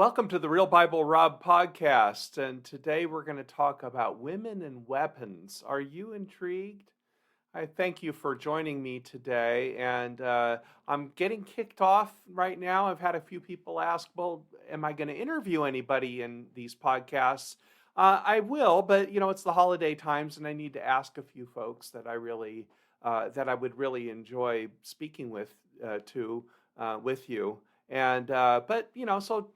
Welcome to the Real Bible Rob podcast, and today we're going to talk about women and weapons. Are you intrigued? I thank you for joining me today, and I'm getting kicked off right now. I've had a few people ask, well, am I going to interview anybody in these podcasts? I will, but it's the holiday times, and I need to ask a few folks that I would really enjoy speaking with you. So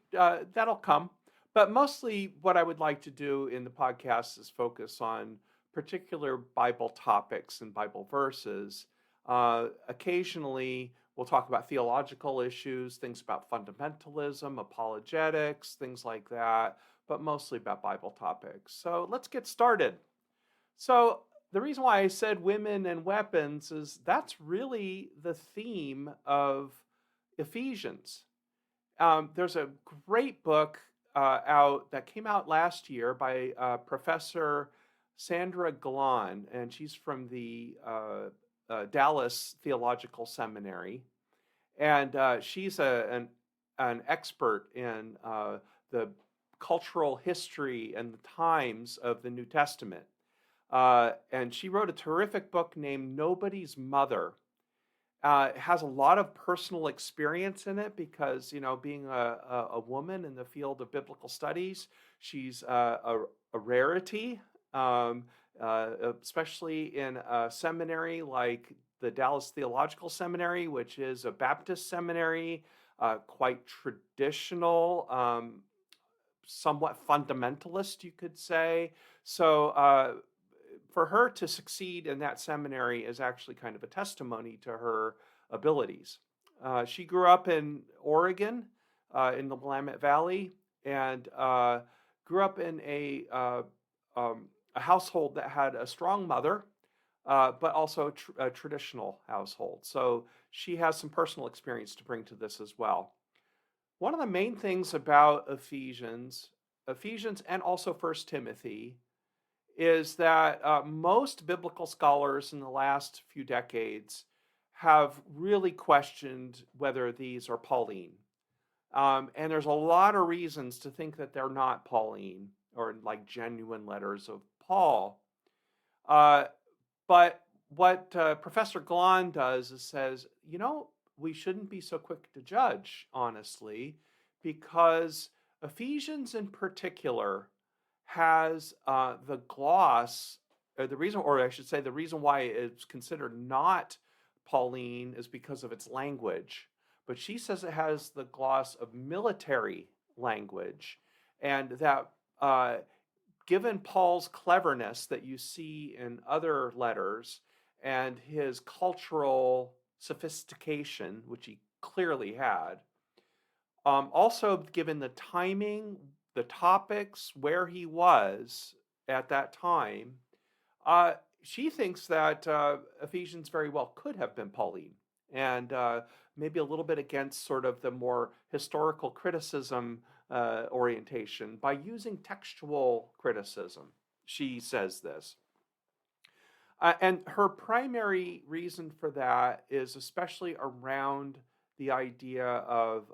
that'll come. But mostly, what I would like to do in the podcast is focus on particular Bible topics and Bible verses. Occasionally, we'll talk about theological issues, things about fundamentalism, apologetics, things like that, but mostly about Bible topics. So let's get started. So the reason why I said women and weapons is that's really the theme of Ephesians. There's a great book out that came out last year by Professor Sandra Glahn, and she's from the Dallas Theological Seminary, and she's an expert in the cultural history and the times of the New Testament. And she wrote a terrific book named Nobody's Mother. It has a lot of personal experience in it because, being a woman in the field of biblical studies, she's a rarity, especially in a seminary like the Dallas Theological Seminary, which is a Baptist seminary, quite traditional, somewhat fundamentalist, you could say. So for her to succeed in that seminary is actually kind of a testimony to her abilities. She grew up in Oregon, in the Willamette Valley, and grew up in a household that had a strong mother, but also a traditional household. So she has some personal experience to bring to this as well. One of the main things about Ephesians and also First Timothy, is that most biblical scholars in the last few decades have really questioned whether these are Pauline. And there's a lot of reasons to think that they're not Pauline or like genuine letters of Paul. But what Professor Glahn does is says, we shouldn't be so quick to judge, honestly, because Ephesians in particular has the gloss, the reason why it's considered not Pauline is because of its language. But she says it has the gloss of military language, and that given Paul's cleverness that you see in other letters and his cultural sophistication, which he clearly had, also given the timing, the topics, where he was at that time, she thinks that Ephesians very well could have been Pauline, and maybe a little bit against sort of the more historical criticism orientation by using textual criticism. She says this. And her primary reason for that is especially around the idea of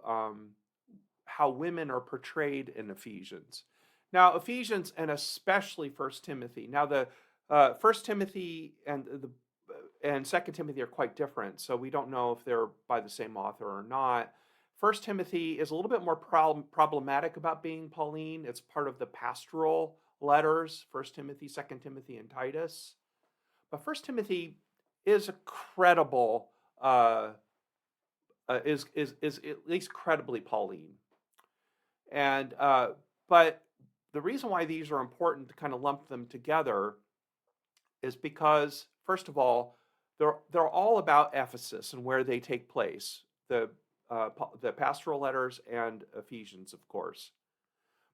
how women are portrayed in Ephesians. Now, Ephesians and especially First Timothy. Now, the First Timothy and Second Timothy are quite different, so we don't know if they're by the same author or not. First Timothy is a little bit more problematic about being Pauline. It's part of the pastoral letters: First Timothy, Second Timothy, and Titus. But First Timothy is a credible, is at least credibly Pauline. And but the reason why these are important to kind of lump them together is because, first of all, they're all about Ephesus and where they take place. The pastoral letters and Ephesians, of course.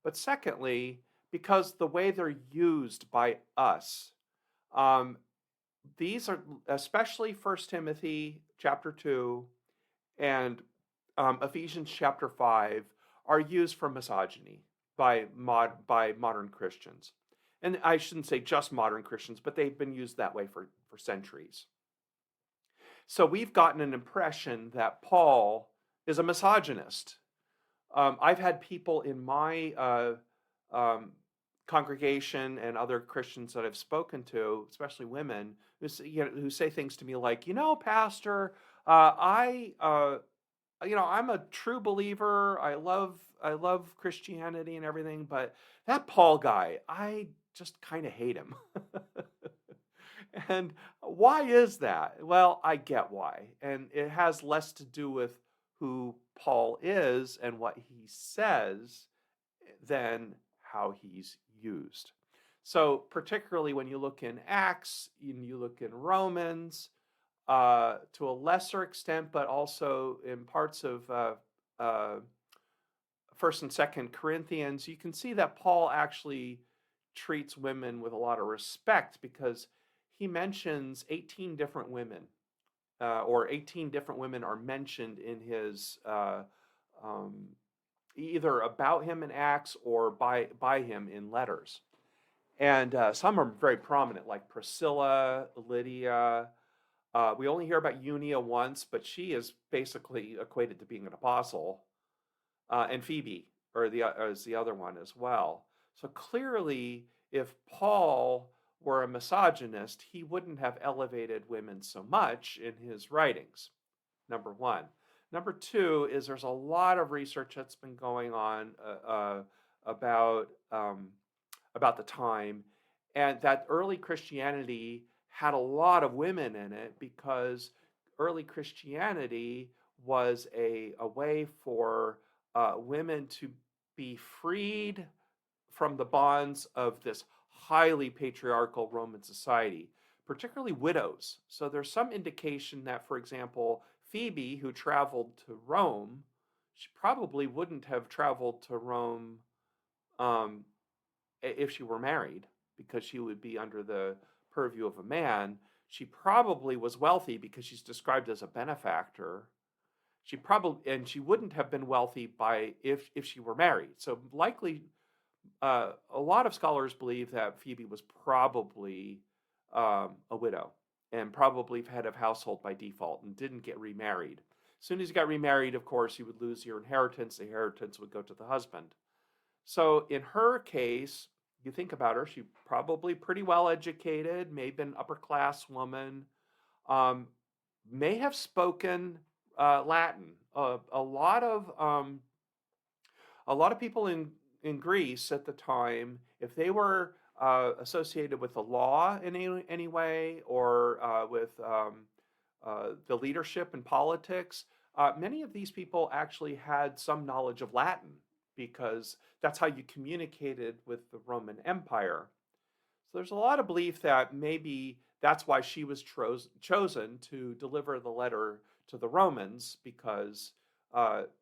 But secondly, because the way they're used by us, these are especially First Timothy chapter 2 and Ephesians chapter 5. Are used for misogyny by modern Christians. And I shouldn't say just modern Christians, but they've been used that way for centuries. So we've gotten an impression that Paul is a misogynist. I've had people in my um, congregation and other Christians that I've spoken to, especially women, who say things to me like, Pastor, I'm a true believer. I love Christianity and everything, but that Paul guy, I just kind of hate him. And why is that? Well, I get why. And it has less to do with who Paul is and what he says than how he's used. So, particularly when you look in Acts, and you look in Romans, to a lesser extent, but also in parts of uh, First and Second Corinthians, you can see that Paul actually treats women with a lot of respect because he mentions 18 different women, or 18 different women are mentioned in his um, either about him in Acts or by him in letters. And some are very prominent, like Priscilla, Lydia. We only hear about Eunia once, but she is basically equated to being an apostle, and Phoebe, is the other one as well. So clearly, if Paul were a misogynist, he wouldn't have elevated women so much in his writings. Number one. Number two is there's a lot of research that's been going on about the time, and that early Christianity had a lot of women in it because early Christianity was a way for women to be freed from the bonds of this highly patriarchal Roman society, particularly widows. So there's some indication that, for example, Phoebe, who traveled to Rome, she probably wouldn't have traveled to Rome um, if she were married, because she would be under the purview of a man. She probably was wealthy because she's described as a benefactor. She wouldn't have been wealthy if she were married. So likely, a lot of scholars believe that Phoebe was probably a widow and probably head of household by default and didn't get remarried. As soon as you got remarried, of course, you would lose your inheritance. The inheritance would go to the husband. So in her case, you think about her, she probably pretty well educated, may have been an upper class woman, um, may have spoken Latin. A lot of people in Greece at the time, if they were associated with the law in any way, or with the leadership and politics, many of these people actually had some knowledge of Latin because that's how you communicated with the Roman Empire. So there's a lot of belief that maybe that's why she was chosen to deliver the letter to the Romans, because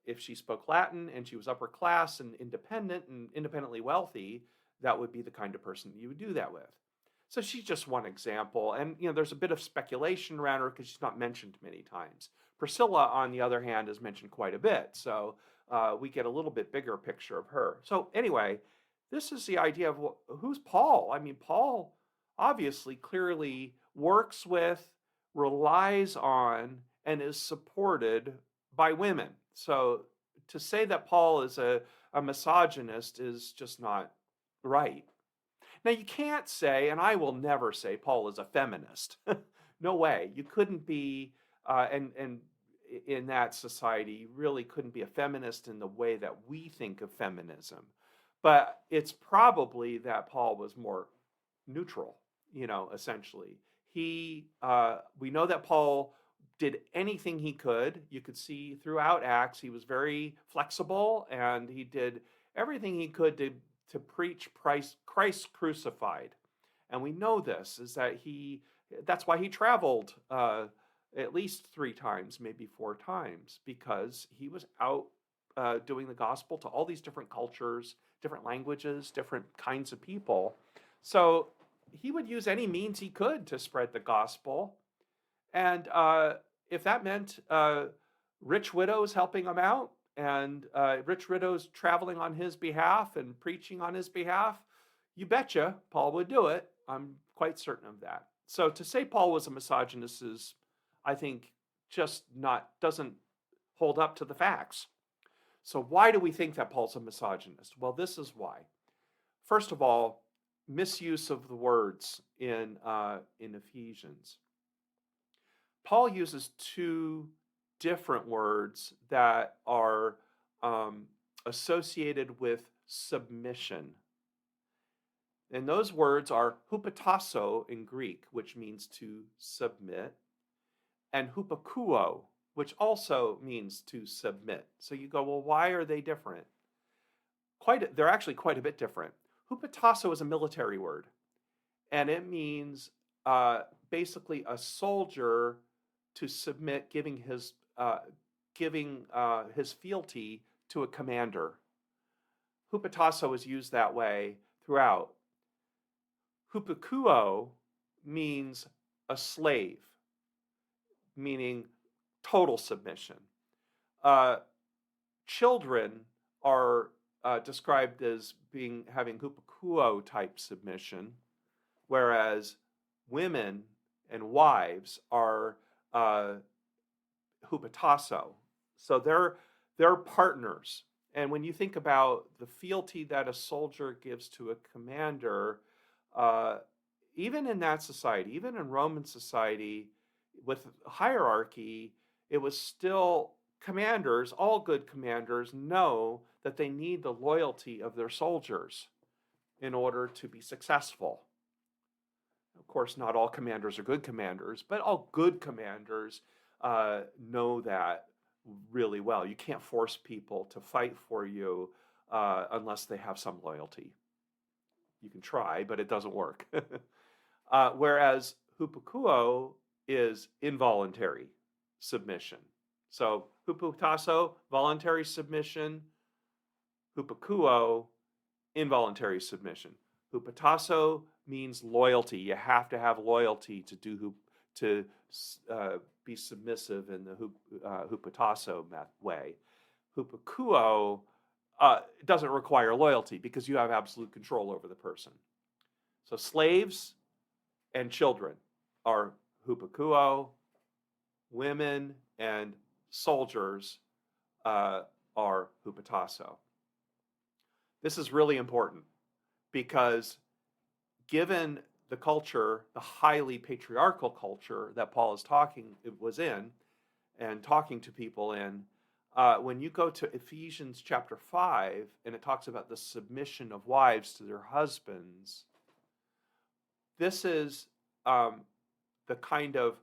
if she spoke Latin and she was upper class and independent and independently wealthy, that would be the kind of person you would do that with. So she's just one example. And there's a bit of speculation around her because she's not mentioned many times. Priscilla, on the other hand, is mentioned quite a bit. So we get a little bit bigger picture of her. So anyway, this is the idea of who's Paul? I mean, Paul obviously clearly works with, relies on, and is supported by women. So to say that Paul is a misogynist is just not right. Now, you can't say, and I will never say, Paul is a feminist. No way. You couldn't be, and in that society, you really couldn't be a feminist in the way that we think of feminism. But it's probably that Paul was more neutral, essentially. We know that Paul did anything he could. You could see throughout Acts, he was very flexible, and he did everything he could to preach Christ crucified. And we know this, is that that's why he traveled at least 3 times, maybe 4 times, because he was out doing the gospel to all these different cultures, different languages, different kinds of people. So he would use any means he could to spread the gospel. And if that meant rich widows helping him out, and rich widows traveling on his behalf and preaching on his behalf, you betcha Paul would do it. I'm quite certain of that. So to say Paul was a misogynist is, I think, just doesn't hold up to the facts. So why do we think that Paul's a misogynist? Well, this is why. First of all, misuse of the words in Ephesians. Paul uses two different words that are associated with submission. And those words are hupotasso in Greek, which means to submit, and hupakuo, which also means to submit. So you go, well, why are they different? They're actually quite a bit different. Hupotasso is a military word, and it means basically a soldier to submit, giving his fealty to a commander. Hupotasso is used that way throughout. Hupakuo means a slave, meaning total submission. Children are described as having hupakuo type submission, whereas women and wives are hupotasso. So they're partners. And when you think about the fealty that a soldier gives to a commander, even in that society, even in Roman society, with hierarchy, it was still commanders, all good commanders know that they need the loyalty of their soldiers in order to be successful. Of course, not all commanders are good commanders, but all good commanders know that really well. You can't force people to fight for you unless they have some loyalty. You can try, but it doesn't work. Whereas hupakuo is involuntary submission. So hupotasso, voluntary submission. Hupakuo, involuntary submission. Hupotasso means loyalty. You have to have loyalty to be submissive in the hupotasso way. Hupakuo doesn't require loyalty because you have absolute control over the person. So slaves and children are hupakuo. Women and soldiers are hupotasso. This is really important because given the culture, the highly patriarchal culture that Paul was in and talking to people in, when you go to Ephesians chapter 5 and it talks about the submission of wives to their husbands, this is the kind of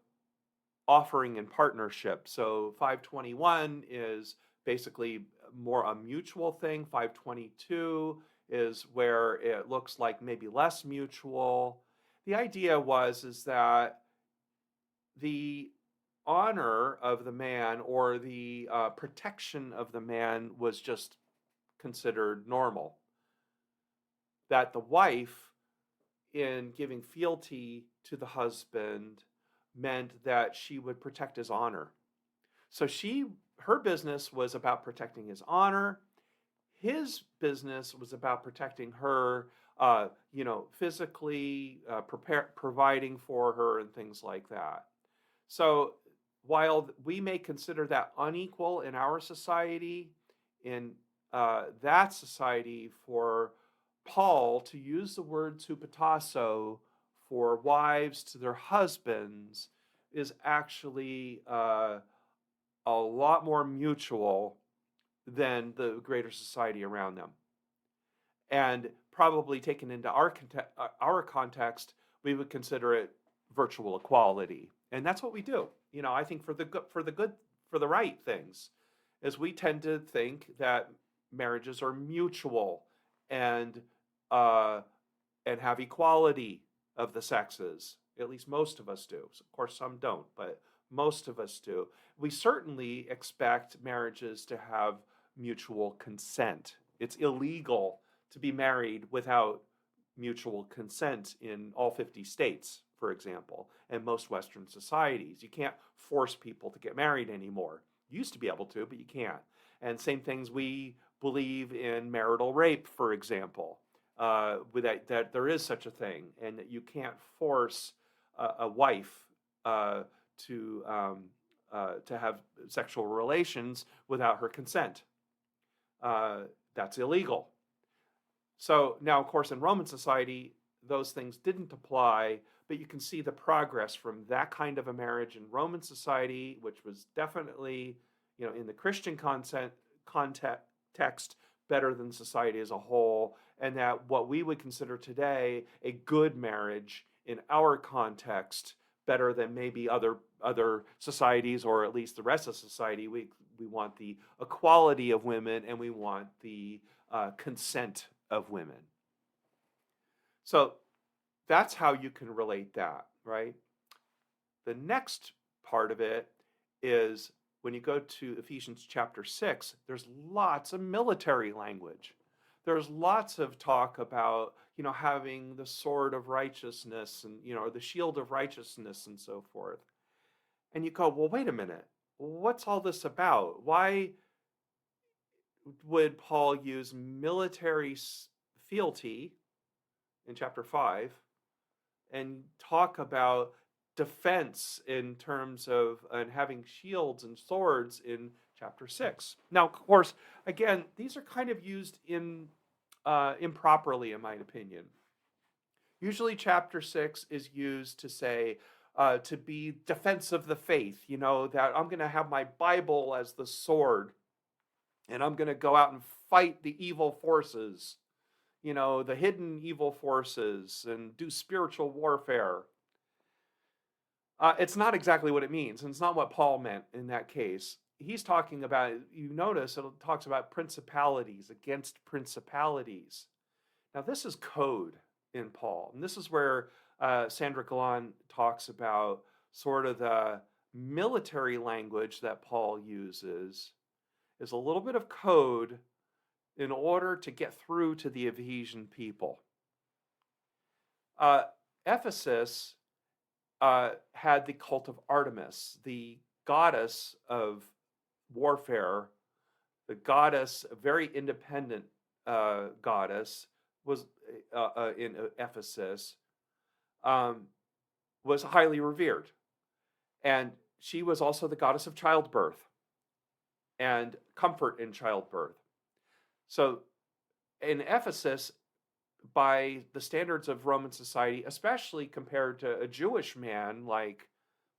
offering and partnership. So 521 is basically more a mutual thing. 522 is where it looks like maybe less mutual. The idea is that the honor of the man or the protection of the man was just considered normal. That the wife, in giving fealty to the husband, meant that she would protect his honor. So her business was about protecting his honor. His business was about protecting her, physically, providing for her and things like that. So while we may consider that unequal in our society, in that society, for Paul to use the word hupotasso for wives to their husbands is actually a lot more mutual than the greater society around them. And probably taken into our context, we would consider it virtual equality. And that's what we do. I think for the right things, is we tend to think that marriages are mutual and have equality of the sexes. At least most of us do. Of course, some don't, but most of us do. We certainly expect marriages to have mutual consent. It's illegal to be married without mutual consent in all 50 states, for example, and most Western societies. You can't force people to get married anymore. You used to be able to, but you can't. And same things, we believe in marital rape, for example, that there is such a thing, and that you can't force a wife to have sexual relations without her consent. that's illegal. So now, of course, in Roman society, those things didn't apply, but you can see the progress from that kind of a marriage in Roman society, which was definitely, in the Christian context, better than society as a whole, and that what we would consider today a good marriage in our context, better than maybe other societies, or at least the rest of society. We want the equality of women, and we want the consent of women. So that's how you can relate that, right? The next part of it is when you go to Ephesians chapter 6, there's lots of military language. There's lots of talk about, having the sword of righteousness and, or the shield of righteousness and so forth. And you go, well, wait a minute. What's all this about? Why would Paul use military fealty in chapter 5 and talk about defense in terms of and having shields and swords in chapter 6? Now, of course, again, these are kind of used improperly, in my opinion. Usually chapter 6 is used to say, to be defense of the faith, that I'm going to have my Bible as the sword, and I'm going to go out and fight the evil forces, the hidden evil forces, and do spiritual warfare. It's not exactly what it means, and it's not what Paul meant in that case. He's talking about, you notice it talks about principalities against principalities. Now this is code in Paul, and this is where Sandra Glahn talks about sort of the military language that Paul uses is a little bit of code in order to get through to the Ephesian people. Ephesus had the cult of Artemis, the goddess of warfare, the goddess, a very independent goddess, was in Ephesus, was highly revered. And she was also the goddess of childbirth and comfort in childbirth. So in Ephesus, by the standards of Roman society, especially compared to a Jewish man like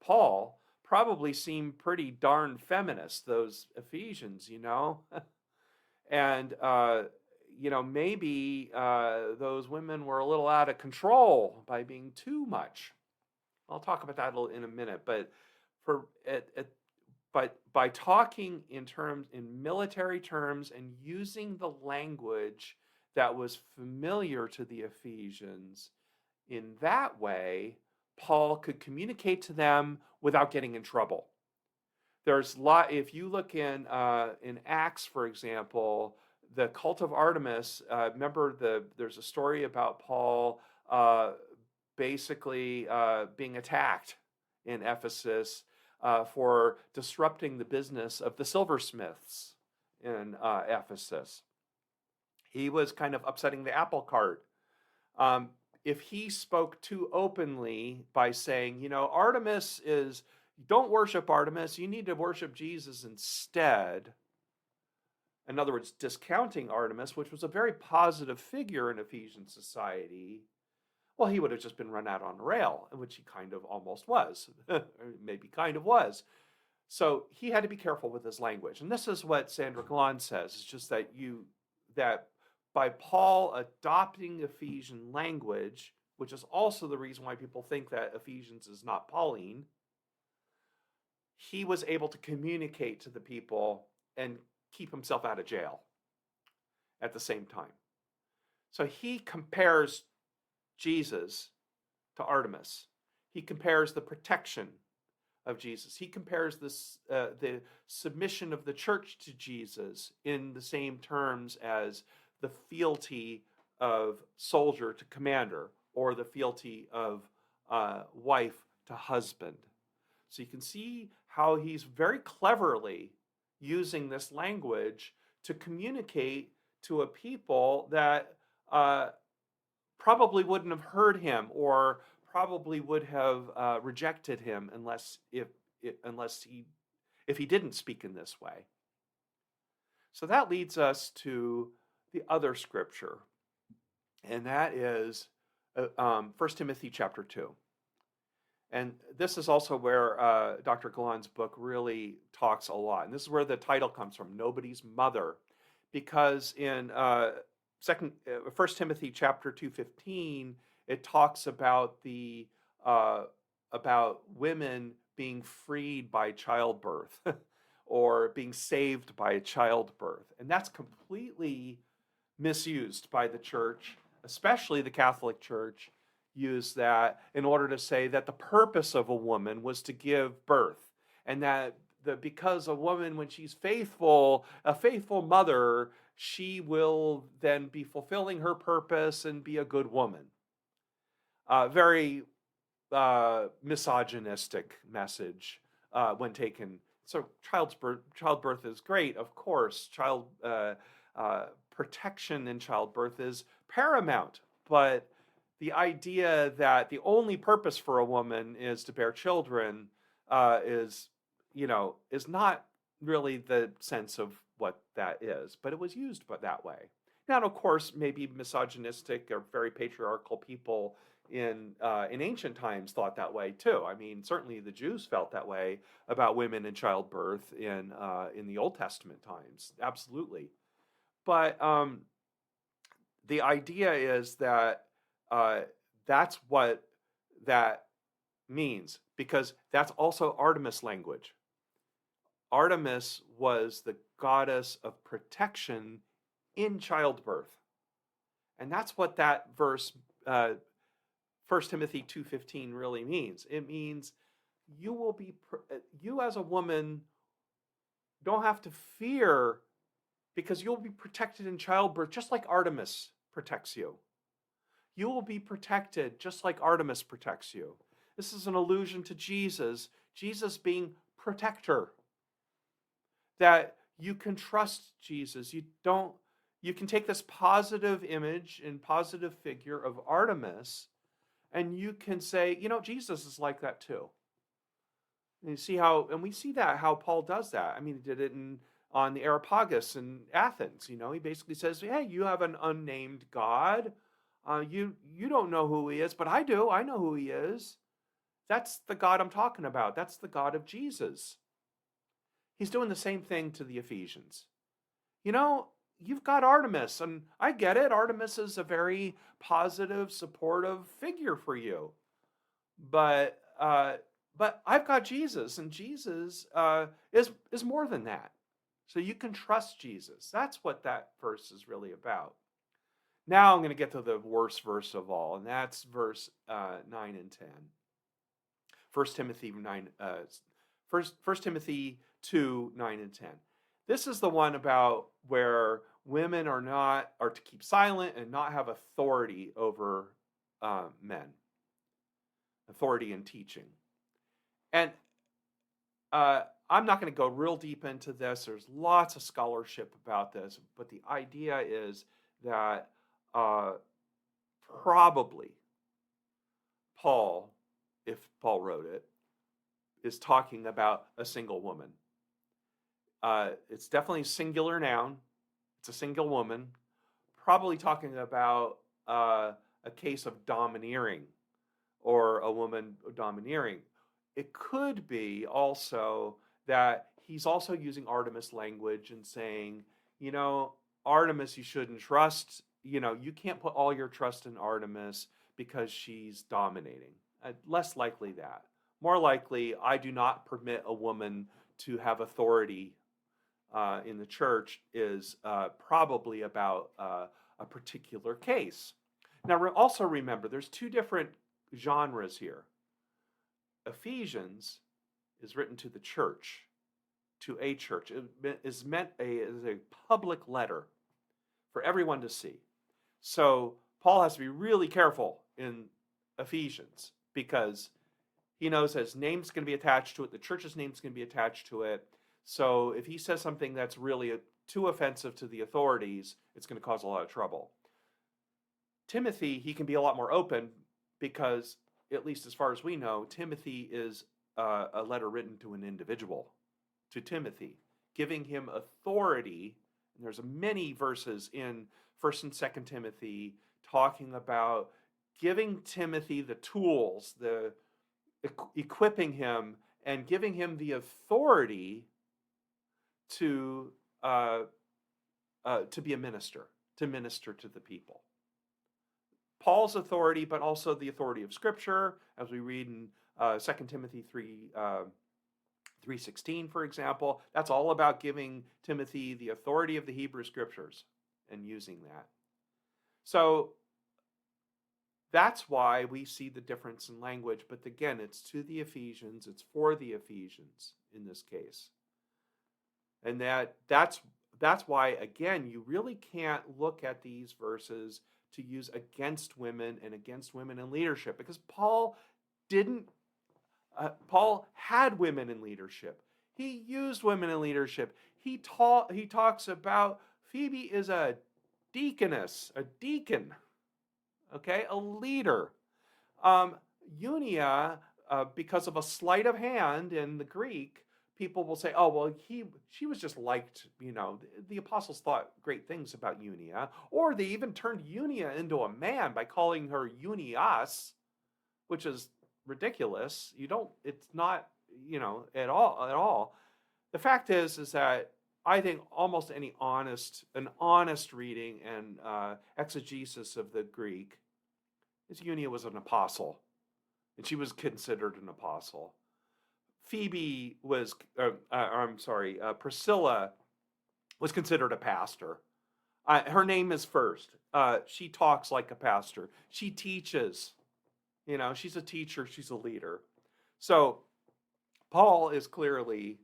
Paul, probably seemed pretty darn feminist, those Ephesians, and maybe those women were a little out of control by being too much. I'll talk about that in a minute, but by talking in military terms and using the language that was familiar to the Ephesians, in that way, Paul could communicate to them without getting in trouble. If you look in Acts, for example, the cult of Artemis. Remember, there's a story about Paul basically being attacked in Ephesus for disrupting the business of the silversmiths in Ephesus. He was kind of upsetting the apple cart. If he spoke too openly by saying, Artemis is, don't worship Artemis, you need to worship Jesus instead. In other words, discounting Artemis, which was a very positive figure in Ephesian society, well, he would have just been run out on a rail, which he kind of almost was, or maybe kind of was. So he had to be careful with his language. And this is what Sandra Glahn says. It's just that by Paul adopting Ephesian language, which is also the reason why people think that Ephesians is not Pauline, he was able to communicate to the people and keep himself out of jail at the same time. So he compares Jesus to Artemis. He compares the protection of Jesus. He compares the submission of the church to Jesus in the same terms as the fealty of soldier to commander, or the fealty of wife to husband. So you can see how he's very cleverly using this language to communicate to a people that probably wouldn't have heard him, or probably would have rejected him if he didn't speak in this way. So that leads us to the other scripture, and that is 1 Timothy chapter 2. And this is also where Dr. Glahn's book really talks a lot. And this is where the title comes from, Nobody's Mother. Because in 1 Timothy chapter 2:15, it talks about about women being freed by childbirth or being saved by childbirth. And that's completely misused by the church, especially the Catholic Church, used that in order to say that the purpose of a woman was to give birth, and that because a woman, when she's faithful, a faithful mother, she will then be fulfilling her purpose and be a good woman. Very misogynistic message when taken. So childbirth is great, of course. Protection in childbirth is paramount, but the idea that the only purpose for a woman is to bear children is not really the sense of what that is. But it was used that way. Now, of course, maybe misogynistic or very patriarchal people in ancient times thought that way too. I mean, certainly the Jews felt that way about women and childbirth in the Old Testament times. Absolutely. But the idea is that that's what that means, because that's also Artemis language. Artemis was the goddess of protection in childbirth. And that's what that verse, 1 Timothy 2:15, really means. It means you as a woman don't have to fear, because you'll be protected in childbirth just like Artemis protects you. You will be protected just like Artemis protects you. This is an allusion to Jesus being protector. That you can trust Jesus. You can take this positive image and positive figure of Artemis, and you can say, Jesus is like that too. And we see how Paul does that. I mean, he did it on the Areopagus in Athens. He basically says, hey, you have an unnamed God. You don't know who he is, but I do. I know who he is. That's the God I'm talking about. That's the God of Jesus. He's doing the same thing to the Ephesians. You've got Artemis, and I get it. Artemis is a very positive, supportive figure for you. But I've got Jesus, and Jesus is more than that. So you can trust Jesus. That's what that verse is really about. Now I'm going to get to the worst verse of all, and that's verse 9 and 10. 1 Timothy 2, 9 and 10. This is the one about where women are to keep silent and not have authority over men. Authority in teaching. And I'm not going to go real deep into this. There's lots of scholarship about this, but the idea is that probably Paul, if Paul wrote it, is talking about a single woman. It's definitely a singular noun. It's a single woman. Probably talking about a case of domineering, or a woman domineering. It could be also that he's also using Artemis language and saying, Artemis you shouldn't trust. You can't put all your trust in Artemis because she's dominating. Less likely that. More likely, I do not permit a woman to have authority in the church is probably about a particular case. Now, also remember, there's two different genres here. Ephesians is written to the church, to a church. It is meant as a public letter for everyone to see. So Paul has to be really careful in Ephesians, because he knows his name's going to be attached to it. The church's name's going to be attached to it. So if he says something that's really too offensive to the authorities, it's going to cause a lot of trouble. Timothy, he can be a lot more open, because, at least as far as we know, Timothy is a letter written to an individual, to Timothy, giving him authority There's many verses in 1st and 2nd Timothy talking about giving Timothy the tools, the equipping him and giving him the authority to be a minister, to minister to the people. Paul's authority, but also the authority of Scripture, as we read in 2 Timothy 3:16, for example. That's all about giving Timothy the authority of the Hebrew Scriptures and using that. So that's why we see the difference in language. But again, it's to the Ephesians. It's for the Ephesians in this case. And that's why, again, you really can't look at these verses to use against women and against women in leadership, because Paul had women in leadership. He used women in leadership. He talks about Phoebe is a deaconess, a deacon, okay, a leader. Eunia, because of a sleight of hand in the Greek, people will say, oh, well, she was just liked, the apostles thought great things about Eunia, or they even turned Eunia into a man by calling her Eunias, which is ridiculous. It's not, at all. The fact is that I think almost an honest reading and exegesis of the Greek is Eunia was an apostle, and she was considered an apostle. Phoebe was, Priscilla was considered a pastor. Her name is first. She talks like a pastor. She teaches. She's a teacher. She's a leader. So Paul is clearly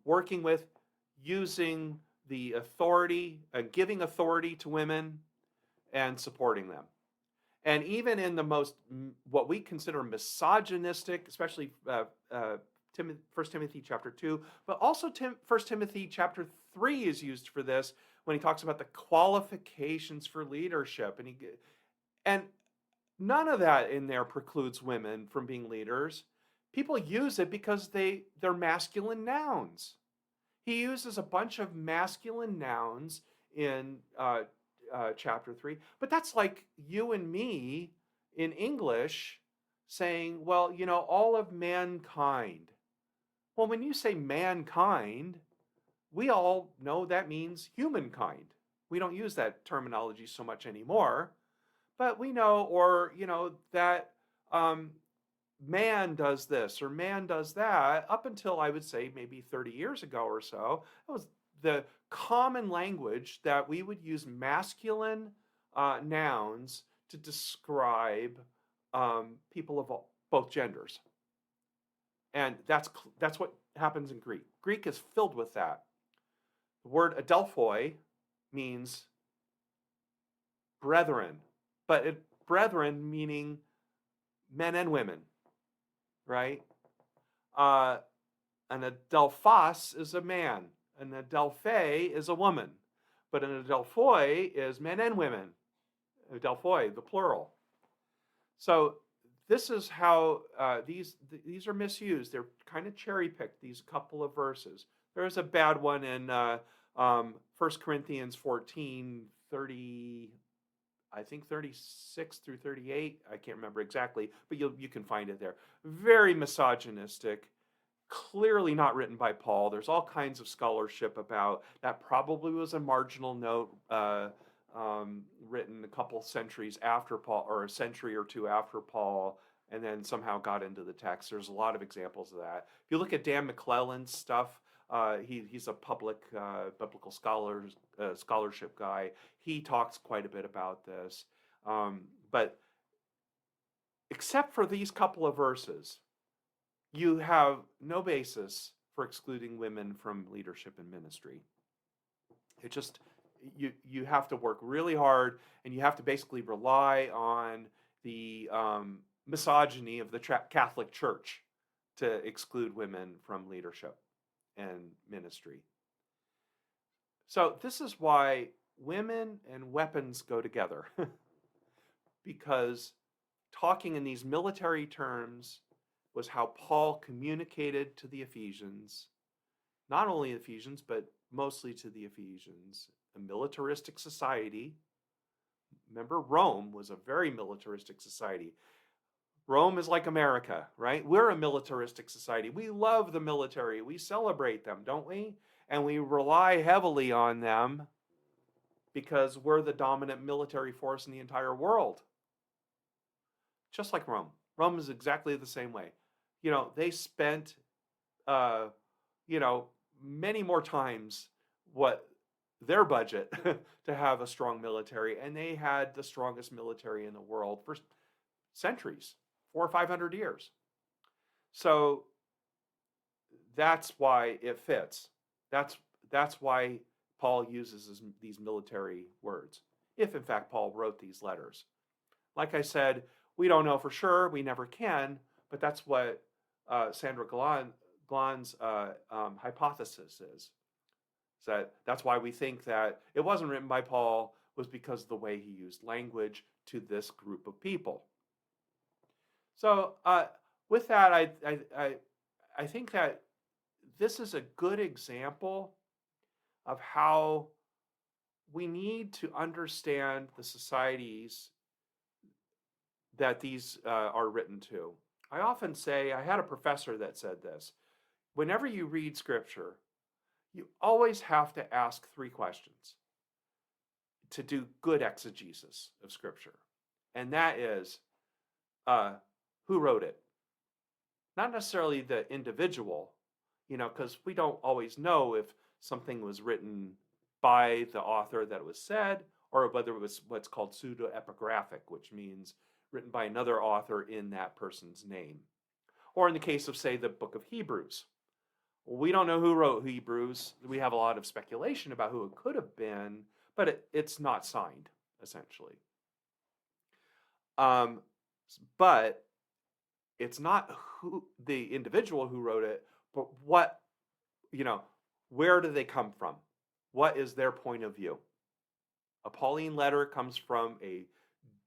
working with using the authority, giving authority to women and supporting them. And even in the most, what we consider misogynistic, especially 1 Timothy chapter 2, but also 1 Timothy chapter 3 is used for this when he talks about the qualifications for leadership. And none of that in there precludes women from being leaders. People use it because they're masculine nouns. He uses a bunch of masculine nouns in chapter 3, but that's like you and me in English saying, well, all of mankind. Well, when you say mankind, we all know that means humankind. We don't use that terminology so much anymore, but we know, or that man does this or man does that. Up until, I would say, maybe 30 years ago or so, it was the common language that we would use masculine nouns to describe people of both genders. And that's what happens in Greek. Greek is filled with that. The word adelphoi means brethren, but brethren meaning men and women, right? An adelphos is a man. An adelphe is a woman, but an adelphoi is men and women. Adelphoi, the plural. So this is how these are misused. They're kind of cherry-picked, these couple of verses. There's a bad one in 1 Corinthians 14, 30, I think 36 through 38. I can't remember exactly, but you can find it there. Very misogynistic. Clearly not written by Paul. There's all kinds of scholarship about that. Probably was a marginal note written a couple centuries after Paul, or a century or two after Paul, and then somehow got into the text. There's a lot of examples of that. If you look at Dan McClellan's stuff, he's a public biblical scholarship guy. He talks quite a bit about this. But except for these couple of verses, you have no basis for excluding women from leadership and ministry. It just, you have to work really hard, and you have to basically rely on the misogyny of the Catholic Church to exclude women from leadership and ministry. So this is why women and weapons go together. Because talking in these military terms was how Paul communicated to the Ephesians, not only Ephesians, but mostly to the Ephesians, a militaristic society. Remember, Rome was a very militaristic society. Rome is like America, right? We're a militaristic society. We love the military. We celebrate them, don't we? And we rely heavily on them because we're the dominant military force in the entire world. Just like Rome. Rome is exactly the same way. They spent, uh, many more times what their budget to have a strong military, and they had the strongest military in the world for centuries, 400 or 500 years. So that's why it fits. That's why Paul uses these military words, if in fact Paul wrote these letters. Like I said, we don't know for sure. We never can, but that's what Sandra Glahn's hypothesis is. That's why we think that it wasn't written by Paul, was because of the way he used language to this group of people. So with that, I think that this is a good example of how we need to understand the societies that these are written to. I often say, I had a professor that said this, whenever you read Scripture, you always have to ask 3 questions to do good exegesis of Scripture. And that is, who wrote it? Not necessarily the individual, because we don't always know if something was written by the author that it was said, or whether it was what's called pseudo-epigraphic, which means written by another author in that person's name. Or in the case of, say, the book of Hebrews. We don't know who wrote Hebrews. We have a lot of speculation about who it could have been, but it's not signed, essentially. But it's not who the individual who wrote it, but what, where do they come from? What is their point of view? A Pauline letter comes from a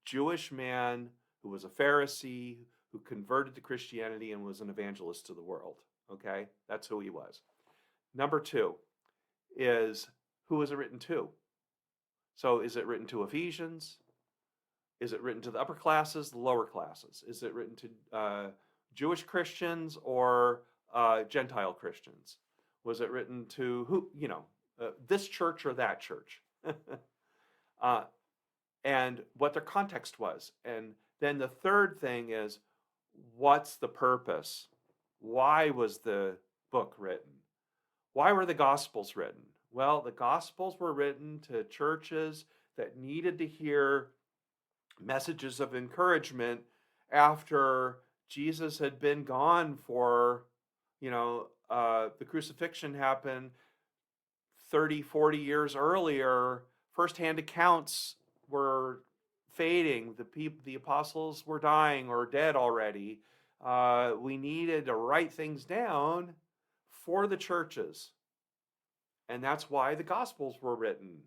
Jewish man who was a Pharisee, who converted to Christianity and was an evangelist to the world. Okay, that's who he was. Number 2 is, who was it written to? So is it written to Ephesians? Is it written to the upper classes, the lower classes? Is it written to Jewish Christians or Gentile Christians? Was it written to who? This church or that church? And what their context was. And then the third thing is, what's the purpose? Why was the book written? Why were the Gospels written? Well, the Gospels were written to churches that needed to hear messages of encouragement after Jesus had been gone for, the crucifixion happened 30, 40 years earlier. First-hand accounts were fading. The apostles were dying or dead already. We needed to write things down for the churches. And that's why the Gospels were written.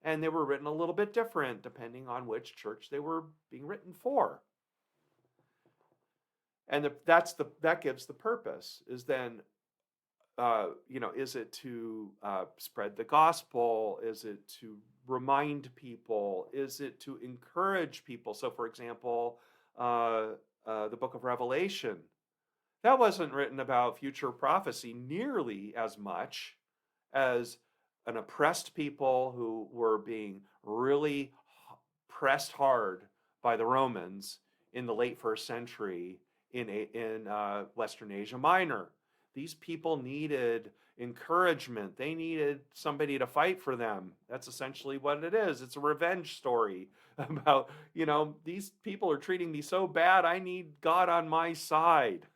And they were written a little bit different depending on which church they were being written for. And that gives the purpose, is then, is it to spread the gospel? Is it to remind people? Is it to encourage people? So, for example, the book of Revelation, that wasn't written about future prophecy nearly as much as an oppressed people who were being really pressed hard by the Romans in the late 1st century in Western Asia Minor. These people needed encouragement. They needed somebody to fight for them. That's essentially what it is. It's a revenge story about, these people are treating me so bad, I need God on my side.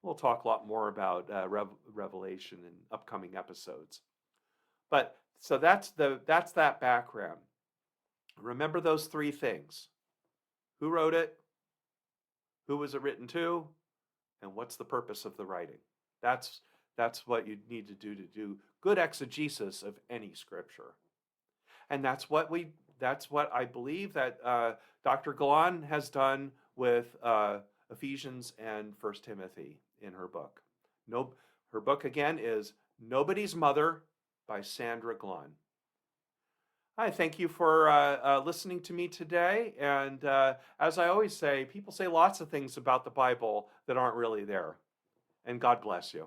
We'll talk a lot more about Revelation in upcoming episodes. But so that's that background. Remember those 3 things. Who wrote it? Who was it written to? And what's the purpose of the writing? That's what you need to do good exegesis of any scripture. And that's what I believe that Dr. Glahn has done with Ephesians and 1 Timothy in her book. Her book, again, is Nobody's Mother, by Sandra Glahn. Hi, thank you for listening to me today. And as I always say, people say lots of things about the Bible that aren't really there. And God bless you.